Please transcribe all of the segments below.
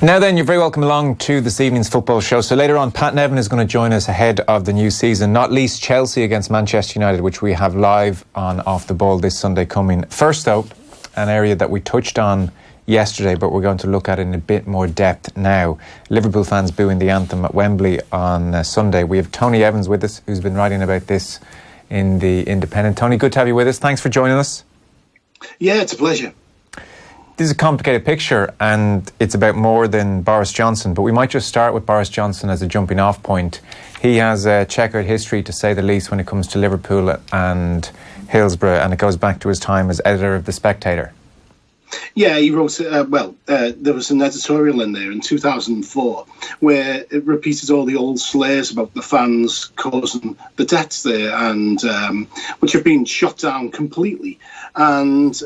Now then, you're very welcome along to this evening's football show. So later on, Pat Nevin is going to join us ahead of the new season, not least Chelsea against Manchester United, which we have live on Off the Ball this Sunday coming. First though, an area that we touched on yesterday, but we're going to look at in a bit more depth now. Liverpool fans booing the anthem at Wembley on Sunday. We have Tony Evans with us, who's been writing about this in The Independent. Tony, good to have you with us. Thanks for joining us. Yeah, it's a pleasure. This is a complicated picture and it's about more than Boris Johnson, but we might just start with Boris Johnson as a jumping off point. He has a checkered history, to say the least, when it comes to Liverpool and Hillsborough, and it goes back to his time as editor of The Spectator. Yeah, he wrote, there was an editorial in there in 2004 where it repeated all the old slurs about the fans causing the deaths there, and which have been shot down completely. And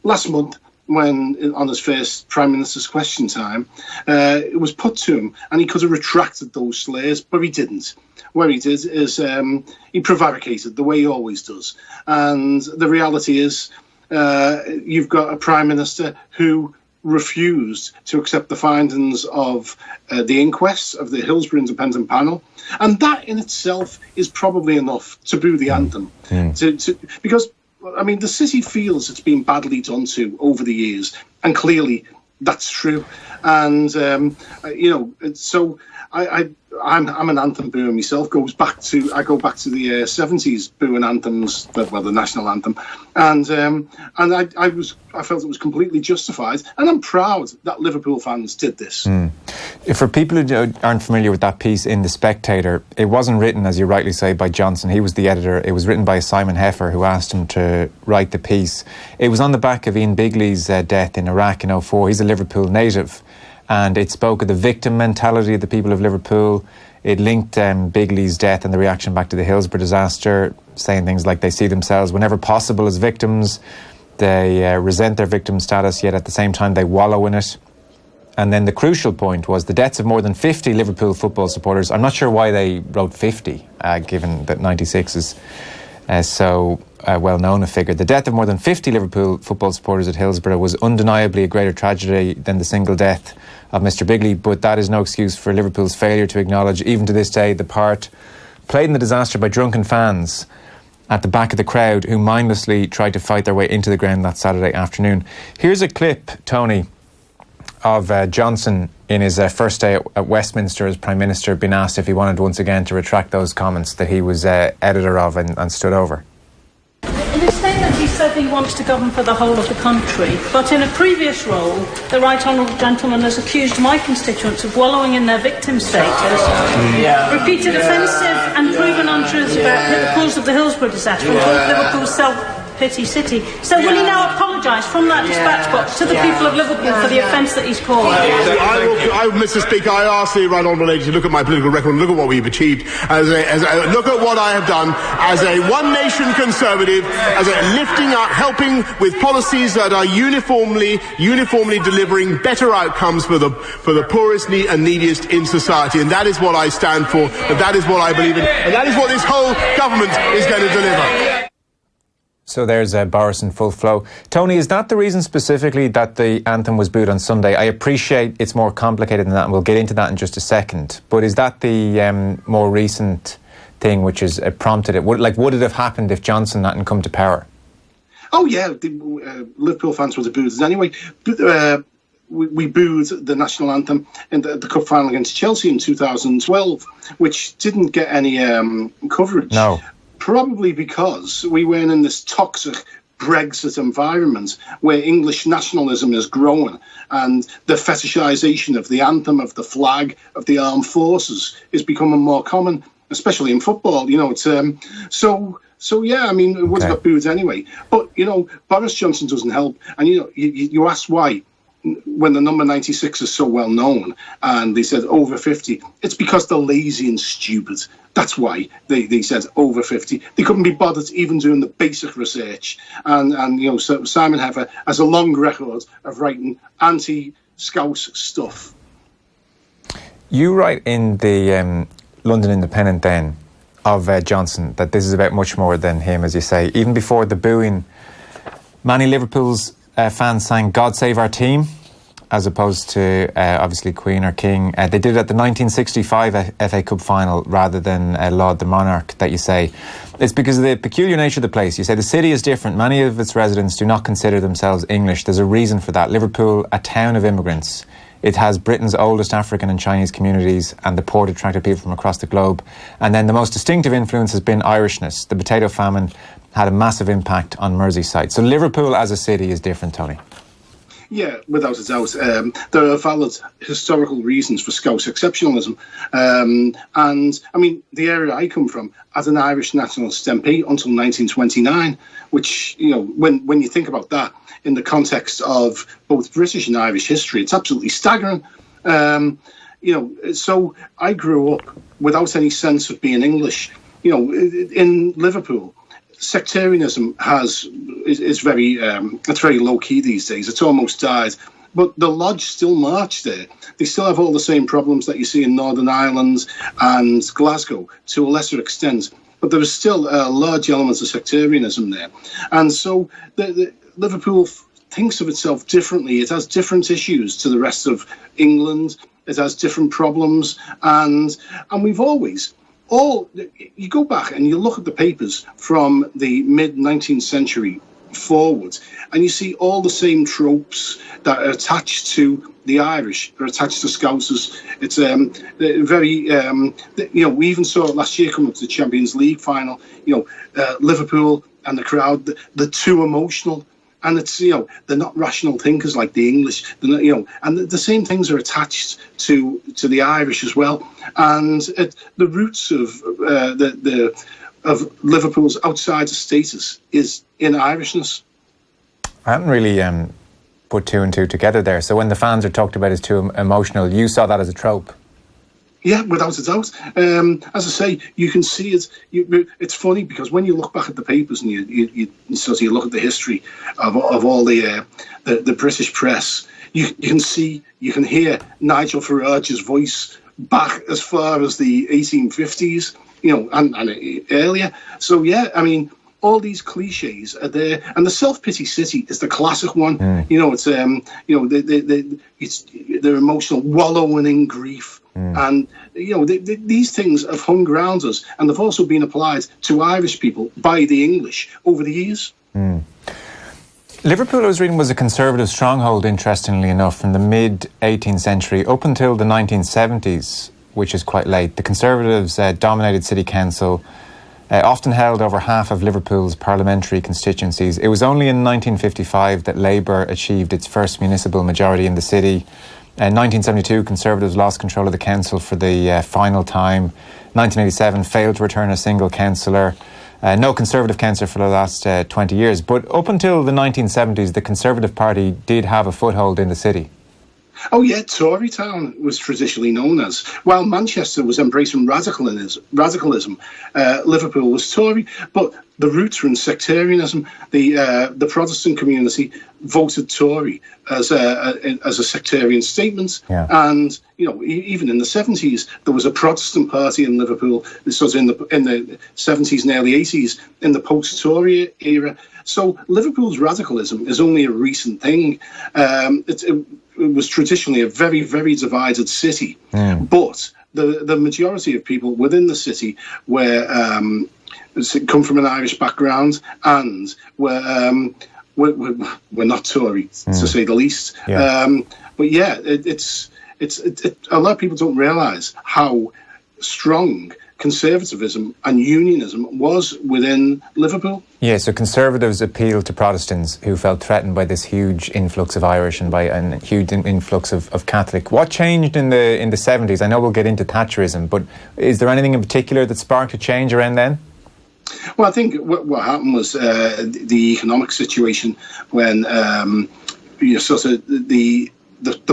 last month, when on his first Prime Minister's question time, it was put to him, and he could have retracted those slurs, but he didn't. What he did is he prevaricated the way he always does. And the reality is you've got a Prime Minister who refused to accept the findings of the inquest of the Hillsborough Independent Panel. And that in itself is probably enough to boo the anthem. Because I mean, the city feels it's been badly done to over the years, and clearly that's true. And so I'm an anthem booer myself. I go back to the 70s booing anthems, the national anthem, and I felt it was completely justified, and I'm proud that Liverpool fans did this. For people who aren't familiar with that piece in The Spectator, it wasn't written, as you rightly say, by Johnson. He was the editor. It was written by Simon Heffer, who asked him to write the piece. It was on the back of Ian Bigley's death in Iraq in 2004. He's a Liverpool native, and it spoke of the victim mentality of the people of Liverpool. It linked Bigley's death and the reaction back to the Hillsborough disaster, saying things like they see themselves whenever possible as victims. They resent their victim status, yet at the same time they wallow in it. And then the crucial point was the deaths of more than 50 Liverpool football supporters. I'm not sure why they wrote 50, given that 96 is so well-known a figure. The death of more than 50 Liverpool football supporters at Hillsborough was undeniably a greater tragedy than the single death of Mr Bigley, but that is no excuse for Liverpool's failure to acknowledge, even to this day, the part played in the disaster by drunken fans at the back of the crowd who mindlessly tried to fight their way into the ground that Saturday afternoon. Here's a clip, Tony, of Johnson in his first day at Westminster as Prime Minister, being asked if he wanted once again to retract those comments that he was editor of and stood over. In his statement, he said he wants to govern for the whole of the country, but in a previous role, the right honourable gentleman has accused my constituents of wallowing in their victim status, repeated offensive and proven untruths about the cause of the Hillsborough disaster, and called Liverpool self-pity city. So will he now apologise from that dispatch box to the people of Liverpool for the offence that he's caused? Mr Speaker, I ask the right honourable lady to look at my political record and look at what we've achieved, look at what I have done as a one-nation Conservative, as a lifting up, helping with policies that are uniformly delivering better outcomes for the poorest and neediest in society. And that is what I stand for, and that is what I believe in, and that is what this whole government is going to deliver. So there's Boris in full flow. Tony, is that the reason specifically that the anthem was booed on Sunday? I appreciate it's more complicated than that, and we'll get into that in just a second. But is that the more recent thing which has prompted it? Would it have happened if Johnson hadn't come to power? Oh yeah, Liverpool fans would have booed it anyway. We booed the national anthem in the cup final against Chelsea in 2012, which didn't get any coverage. No. Probably because we weren't in this toxic Brexit environment where English nationalism is growing and the fetishisation of the anthem, of the flag, of the armed forces is becoming more common, especially in football. It's so yeah, I mean, it would have got booed anyway. But, Boris Johnson doesn't help. And, you ask why. When the number 96 is so well known and they said over 50, it's because they're lazy and stupid. That's why they said over 50. They couldn't be bothered even doing the basic research. And so Simon Heffer has a long record of writing anti-Scouse stuff. You write in the London Independent then of Johnson that this is about much more than him, as you say. Even before the booing, many Liverpool's fans sang "God Save Our Team." as opposed to obviously Queen or King. They did it at the 1965 FA Cup final rather than Laud the Monarch, that you say. It's because of the peculiar nature of the place. You say the city is different. Many of its residents do not consider themselves English. There's a reason for that. Liverpool, a town of immigrants. It has Britain's oldest African and Chinese communities, and the port attracted people from across the globe. And then the most distinctive influence has been Irishness. The potato famine had a massive impact on Merseyside. So Liverpool as a city is different, Tony. Yeah, without a doubt. There are valid historical reasons for Scouse exceptionalism. And, I mean, the area I come from had an Irish nationalist MP until 1929, which, you know, when you think about that in the context of both British and Irish history, it's absolutely staggering. You know, so I grew up without any sense of being English. You know, in Liverpool, sectarianism is very it's very low key these days. It's almost died, but the lodge still march there. They still have all the same problems that you see in Northern Ireland and Glasgow to a lesser extent, but there is still large elements of sectarianism there. And so the Liverpool thinks of itself differently. It has different issues to the rest of England. It has different problems, and we've always. You go back and you look at the papers from the mid-19th century forward, and you see all the same tropes that are attached to the Irish, are attached to Scousers. It's very, you know, we even saw it last year coming up to the Champions League final. You know, Liverpool and the crowd, they're too emotional. And it's, you know, they're not rational thinkers like the English, they're not, you know, and the same things are attached to the Irish as well. And the roots of of Liverpool's outsider status is in Irishness. I haven't really put two and two together there. So when the fans are talked about as too emotional, you saw that as a trope. Yeah, without a doubt. As I say, you can see it. It's funny because when you look back at the papers and you look at the history of all the British press, you can hear Nigel Farage's voice back as far as the 1850s, you know, and earlier. So yeah, I mean, all these cliches are there, and the self-pity city is the classic one. You know, it's you know, it's their emotional wallowing in grief. And, you know, these things have hung around us, and they've also been applied to Irish people by the English over the years. Liverpool, I was reading, was a conservative stronghold, interestingly enough, from the mid-18th century up until the 1970s, which is quite late. The Conservatives dominated City Council, often held over half of Liverpool's parliamentary constituencies. It was only in 1955 that Labour achieved its first municipal majority in the city. In 1972, Conservatives lost control of the council for the final time. 1987, failed to return a single councillor. No Conservative councillor for the last 20 years. But up until the 1970s, the Conservative Party did have a foothold in the city. Oh yeah, Tory Town was traditionally known as. While Manchester was embracing radicalism, Liverpool was Tory. But the roots were in sectarianism. The Protestant community voted Tory as a sectarian statement. Yeah. And you know, even in the 70s, there was a Protestant party in Liverpool. This was in the 70s and early 80s, in the post-Tory era. So Liverpool's radicalism is only a recent thing. It was traditionally a very, very divided city, but the majority of people within the city were come from an Irish background and were not Tory, to say the least. Yeah. But yeah, it's a lot of people don't realise how strong conservatism and unionism was within Liverpool. Yeah, so Conservatives appealed to Protestants who felt threatened by this huge influx of Irish and by a huge influx of Catholic. What changed in the 70s? I know we'll get into Thatcherism, but is there anything in particular that sparked a change around then? Well, I think what happened was the economic situation when sort of the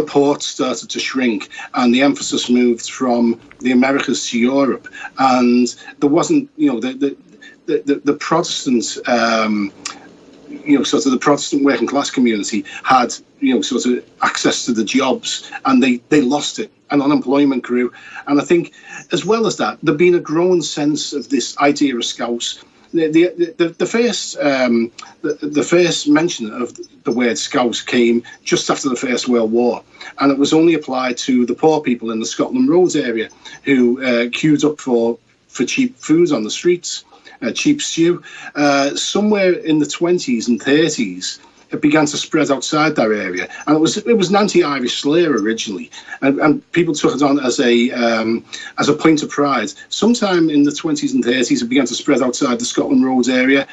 port started to shrink and the emphasis moved from the Americas to Europe, and there wasn't, you know, the Protestant, sort of the Protestant working class community had, you know, sort of access to the jobs, and they lost it, and unemployment grew. And I think, as well as that, there'd been a growing sense of this idea of Scouse the first mention of the word Scout came just after the First World War, and it was only applied to the poor people in the Scotland Roads area who queued up for cheap food on the streets, cheap stew. Somewhere in the 20s and 30s, it began to spread outside that area, and it was an anti-Irish slur originally, and people took it on as a point of pride. Sometime in the 20s and 30s, it began to spread outside the Scotland Roads area.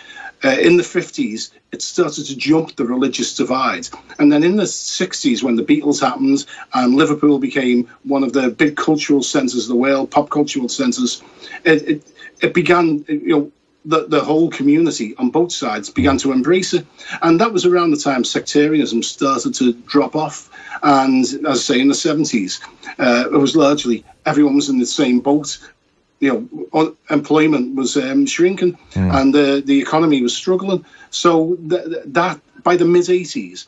In the 50s, it started to jump the religious divide, and then in the 60s, when the Beatles happened and Liverpool became one of the big cultural centres of the world, pop cultural centres, it began, the whole community on both sides began to embrace it. And that was around the time sectarianism started to drop off. And as I say, in the 70s, it was largely everyone was in the same boat. Employment was shrinking and the economy was struggling. So that by the mid-80s,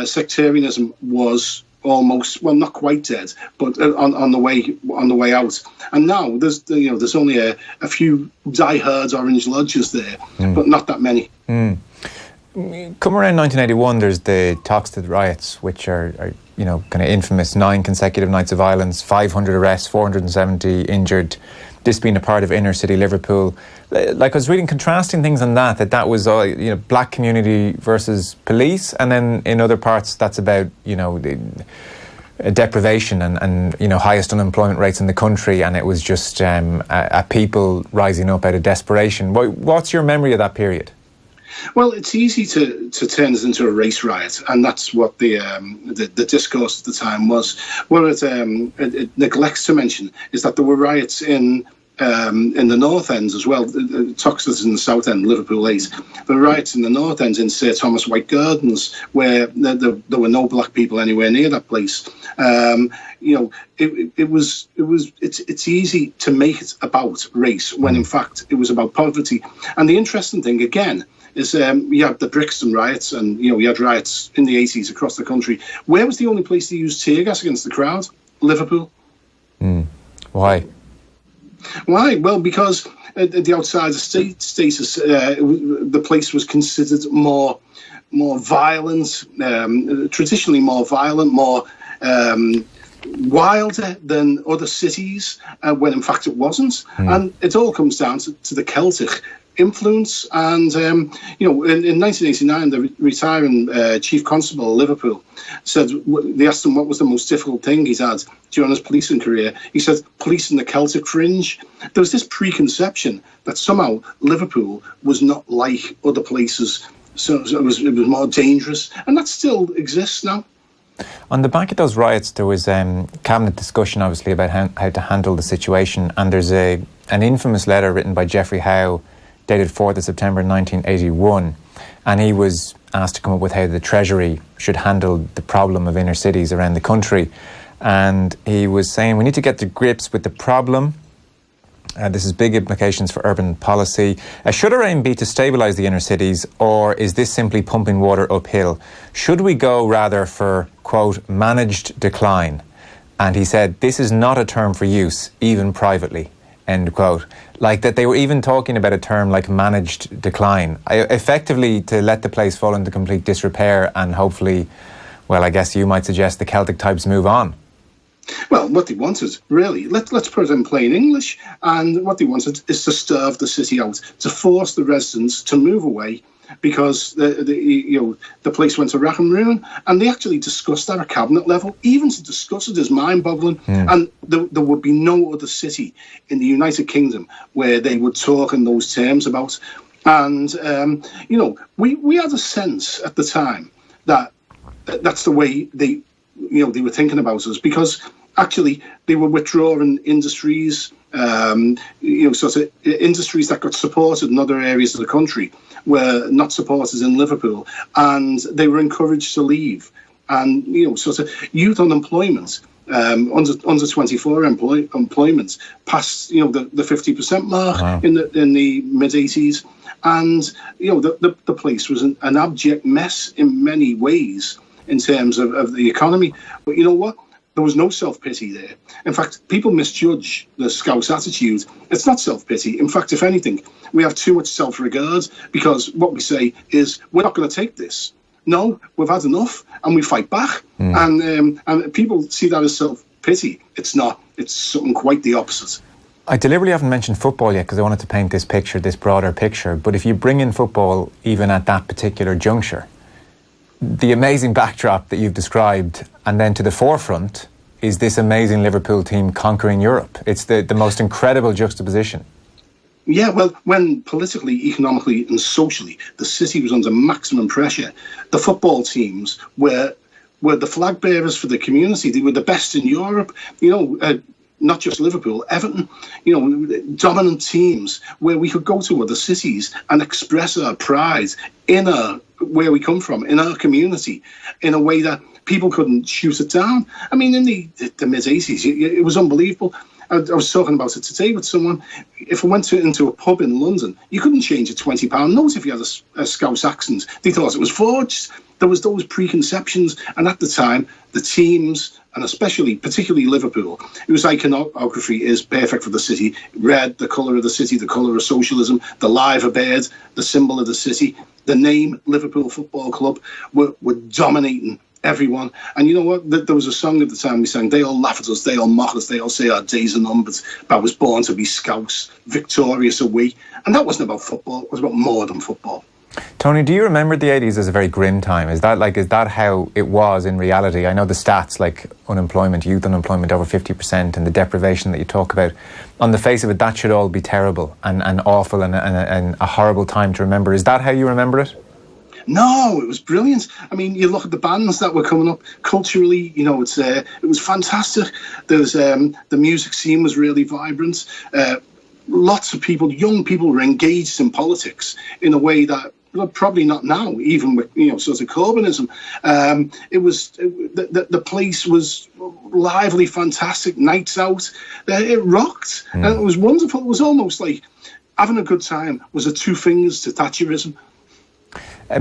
sectarianism was almost, well, not quite dead, but on the way out. And now there's only a few die-hard Orange Lodges there, but not that many. Come around 1981, there's the Toxteth riots, which are kind of infamous. 9 consecutive nights of violence, 500 arrests, 470 injured. This being a part of inner city Liverpool. Like, I was reading contrasting things on that was black community versus police, and then in other parts that's about deprivation and highest unemployment rates in the country, and it was just a people rising up out of desperation. What's your memory of that period? Well, it's easy to turn it into a race riot, and that's what the discourse at the time was. What it neglects to mention is that there were riots in the North End as well. Toxteth in the South End, Liverpool 8. There were riots in the North End in Sir Thomas White Gardens, where there were no black people anywhere near that place. It's easy to make it about race when in fact it was about poverty. And the interesting thing again is you had the Brixton riots, and you had riots in the 80s across the country. Where was the only place to use tear gas against the crowd? Liverpool. Why? Well, because the outsider status, the place was considered more violent, traditionally more violent, more wilder than other cities, when in fact it wasn't. And it all comes down to the Celtic influence. And in 1989, the retiring chief constable of Liverpool said, they asked him what was the most difficult thing he'd had during his policing career. He said, policing the Celtic fringe. There was this preconception that somehow Liverpool was not like other places, so it was more dangerous, and that still exists now. On the back of those riots, there was cabinet discussion, obviously, about how to handle the situation, and there's an infamous letter written by Geoffrey Howe, dated 4th of September 1981, and he was asked to come up with how the Treasury should handle the problem of inner cities around the country. And he was saying we need to get to grips with the problem. This has big implications for urban policy. Should our aim be to stabilise the inner cities, or is this simply pumping water uphill? Should we go rather for, quote, managed decline? And he said, this is not a term for use, even privately, end quote. Like that they were even talking about a term like managed decline, effectively to let the place fall into complete disrepair and hopefully, well, I guess you might suggest the Celtic types move on. Well, what they wanted, really, let's put it in plain English, and what they wanted is to starve the city out, to force the residents to move away, because the place went to rack and ruin, and they actually discussed that at cabinet level. Even to discuss it is mind-boggling, and there would be no other city in the United Kingdom where they would talk in those terms about. And we had a sense at the time that that's the way they were thinking about us, because actually they were withdrawing industries, sort of industries that got supported in other areas of the country were not supported in Liverpool, and they were encouraged to leave. And sort of youth unemployment, under 24 employment passed the 50% mark. Wow. in the mid 80s, and the place was an abject mess in many ways in terms of the economy. But you know what? There was no self-pity there. In fact, people misjudge the Scouse attitude. It's not self-pity. In fact, if anything, we have too much self-regard, because what we say is, we're not going to take this. No, we've had enough, and we fight back. And people see that as self-pity. It's not. It's something quite the opposite. I deliberately haven't mentioned football yet because I wanted to paint this picture, this broader picture. But if you bring in football, even at that particular juncture, the amazing backdrop that you've described, and then to the forefront, is this amazing Liverpool team conquering Europe. It's the most incredible juxtaposition. Yeah, well, when politically, economically and socially the city was under maximum pressure, the football teams were the flag bearers for the community. They were the best in Europe, not just Liverpool, Everton, dominant teams where we could go to other cities and express our pride in where we come from, in our community, in a way that people couldn't shoot it down. I mean, in the mid-'80s, it was unbelievable. I was talking about it today with someone. If I went into a pub in London, you couldn't change a £20 note if you had a Scouse accent. They thought it was forged. There was those preconceptions. And at the time, the teams, and particularly Liverpool, whose iconography is perfect for the city, red, the colour of the city, the colour of socialism, the liver bird, the symbol of the city, the name Liverpool Football Club, were dominating everyone. And you know what? There was a song at the time we sang, they all laugh at us, they all mock us, they all say our days are numbered, but I was born to be Scouse, victorious are we. And that wasn't about football, it was about more than football. Tony, do you remember the 80s as a very grim time? Is that how it was in reality? I know the stats, like unemployment, youth unemployment over 50%, and the deprivation that you talk about. On the face of it, that should all be terrible and awful and a horrible time to remember. Is that how you remember it? No, it was brilliant. I mean, you look at the bands that were coming up culturally. It was fantastic. There's the music scene was really vibrant. Lots of people, young people, were engaged in politics in a way that probably not now, even with sort of Corbynism. The place was lively, fantastic. Nights out, it rocked, and it was wonderful. It was almost like having a good time was a two fingers to Thatcherism.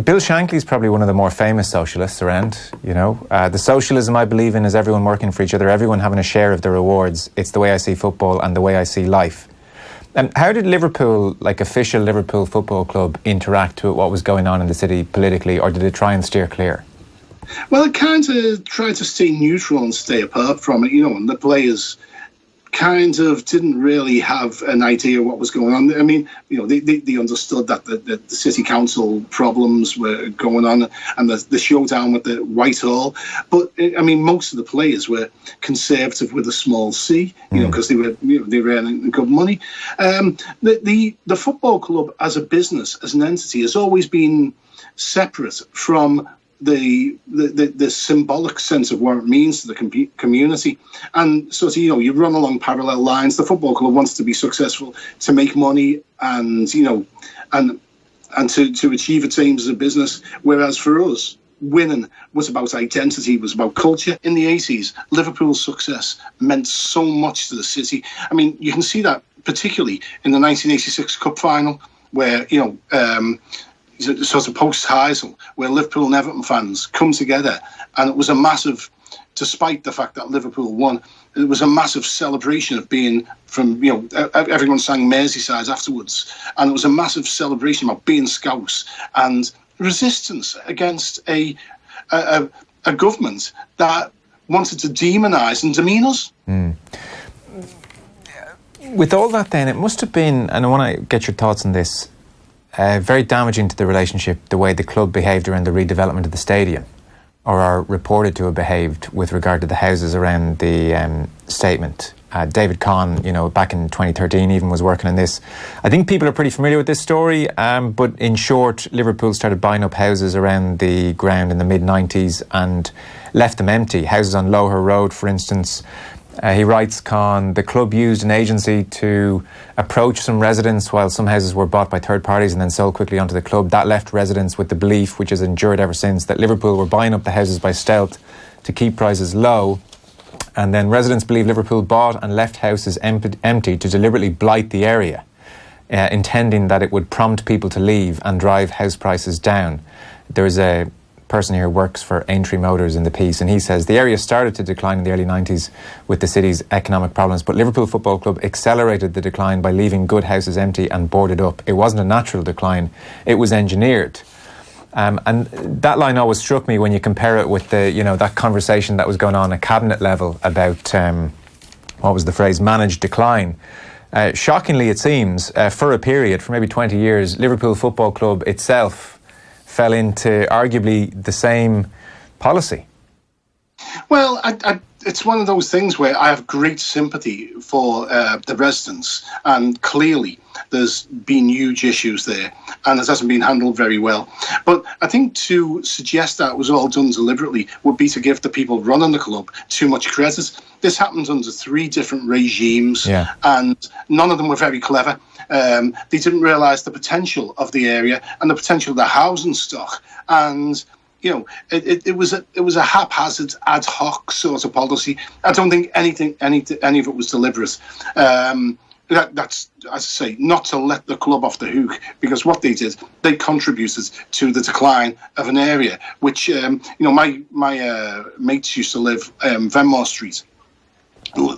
Bill Shankly's probably one of the more famous socialists around, The socialism I believe in is everyone working for each other, everyone having a share of the rewards. It's the way I see football and the way I see life. How did Liverpool, like official Liverpool Football Club, interact with what was going on in the city politically, or did it try and steer clear? Well, it kind of tried to stay neutral and stay apart from it, and the players kind of didn't really have an idea what was going on. I mean, they understood that the city council problems were going on and the showdown with the Whitehall. But I mean, most of the players were conservative with a small c, because they were earning good money. The football club as a business, as an entity, has always been separate from the symbolic sense of what it means to the community. And so you run along parallel lines. The football club wants to be successful, to make money, and and to achieve its aims as a business. Whereas for us, winning was about identity, was about culture. In the 80s, Liverpool's success meant so much to the city. I mean, you can see that particularly in the 1986 Cup final, where sort of post-Heysel, where Liverpool and Everton fans come together, and it was a massive, despite the fact that Liverpool won, it was a massive celebration of being from, everyone sang Merseyside afterwards, and it was a massive celebration about being Scouse and resistance against a government that wanted to demonise and demean us. With all that then, it must have been, and I want to get your thoughts on this, very damaging to the relationship, the way the club behaved around the redevelopment of the stadium, or are reported to have behaved with regard to the houses around the statement. David Kahn, back in 2013 even was working on this. I think people are pretty familiar with this story, but in short, Liverpool started buying up houses around the ground in the mid-90s and left them empty. Houses on Loher Road, for instance. He writes, Kahn, the club used an agency to approach some residents while some houses were bought by third parties and then sold quickly onto the club. That left residents with the belief, which has endured ever since, that Liverpool were buying up the houses by stealth to keep prices low. And then residents believe Liverpool bought and left houses empty to deliberately blight the area, intending that it would prompt people to leave and drive house prices down. There is a person here works for Aintree Motors in the piece, and he says the area started to decline in the early 90s with the city's economic problems, but Liverpool Football Club accelerated the decline by leaving good houses empty and boarded up. It wasn't a natural decline, it was engineered. And that line always struck me when you compare it with the, that conversation that was going on at cabinet level about, what was the phrase, managed decline. Shockingly, it seems, for a period, for maybe 20 years, Liverpool Football Club itself fell into arguably the same policy. Well, it's one of those things where I have great sympathy for the residents, and clearly there's been huge issues there, and it hasn't been handled very well. But I think to suggest that it was all done deliberately would be to give the people running the club too much credit. This happened under 3 different regimes, and none of them were very clever. They didn't realise the potential of the area and the potential of the housing stock, and it was a haphazard, ad hoc sort of policy. I don't think any of it was deliberate. That's, as I say, not to let the club off the hook, because what they did, they contributed to the decline of an area, which, my mates used to live Venmore Street,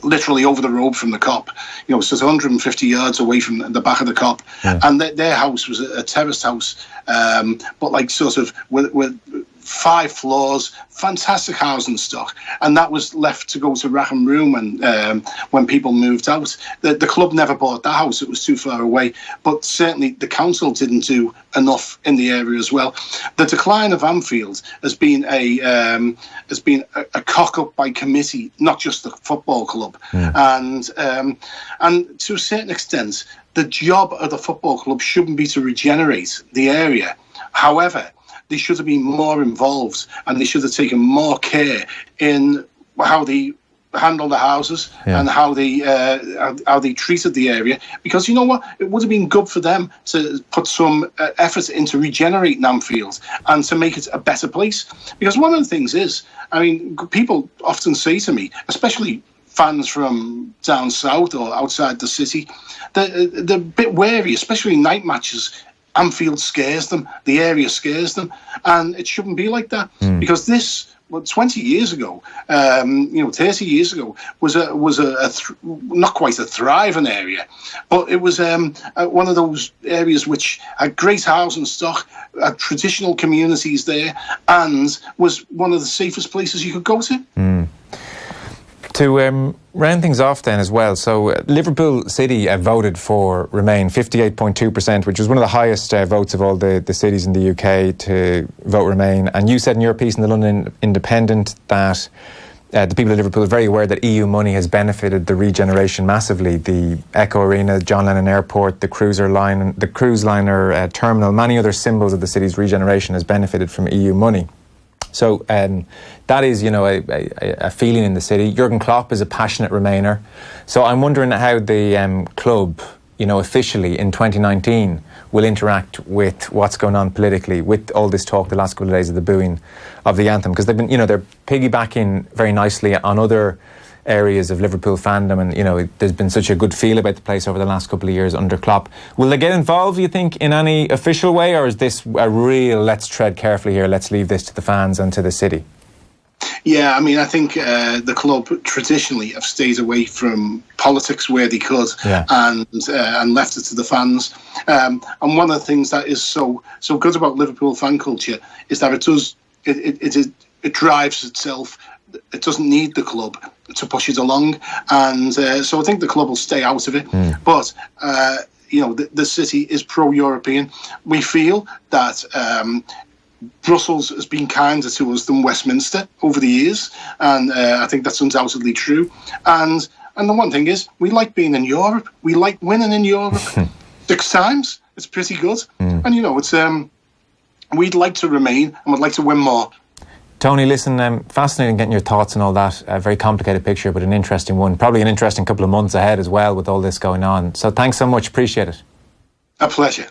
literally over the road from the COP. So it's 150 yards away from the back of the COP, and their house was a terraced house, but like sort of with 5 floors, fantastic housing stock, and that was left to go to rack and ruin when people moved out. The club never bought that house; it was too far away. But certainly, the council didn't do enough in the area as well. The decline of Anfield has been a cock up by committee, not just the football club, and to a certain extent, the job of the football club shouldn't be to regenerate the area. However, they should have been more involved, and they should have taken more care in how they handle the houses and how they treated the area. Because you know what, it would have been good for them to put some effort into regenerating Anfield and to make it a better place. Because one of the things is, people often say to me, especially fans from down south or outside the city, they're a bit wary, especially night matches. Anfield scares them, the area scares them, and it shouldn't be like that, because this, 20 years ago, 30 years ago, was not quite a thriving area, but it was one of those areas which had great housing stock, had traditional communities there, and was one of the safest places you could go to. To round things off then as well, so Liverpool City voted for Remain, 58.2%, which was one of the highest votes of all the cities in the UK to vote Remain. And you said in your piece in the London Independent that the people of Liverpool are very aware that EU money has benefited the regeneration massively. The Echo Arena, John Lennon Airport, the cruise liner terminal, many other symbols of the city's regeneration has benefited from EU money. So that is, a feeling in the city. Jurgen Klopp is a passionate Remainer. So I'm wondering how the club, officially in 2019 will interact with what's going on politically, with all this talk the last couple of days of the booing of the anthem, because they've been, they're piggybacking very nicely on other areas of Liverpool fandom, and there's been such a good feel about the place over the last couple of years under Klopp. Will they get involved, you think, in any official way, or is this a real let's tread carefully here, let's leave this to the fans and to the city? Yeah, I think the club traditionally have stayed away from politics where they could, and left it to the fans. And one of the things that is so good about Liverpool fan culture is that it drives itself. It doesn't need the club to push it along, and so I think the club will stay out of it. But the city is pro-European. We feel that Brussels has been kinder to us than Westminster over the years, and I think that's undoubtedly true. And the one thing is, we like being in Europe. We like winning in Europe 6 times. It's pretty good, and it's we'd like to remain and would like to win more. Tony, listen, fascinating getting your thoughts on all that. A very complicated picture, but an interesting one. Probably an interesting couple of months ahead as well with all this going on. So thanks so much. Appreciate it. A pleasure.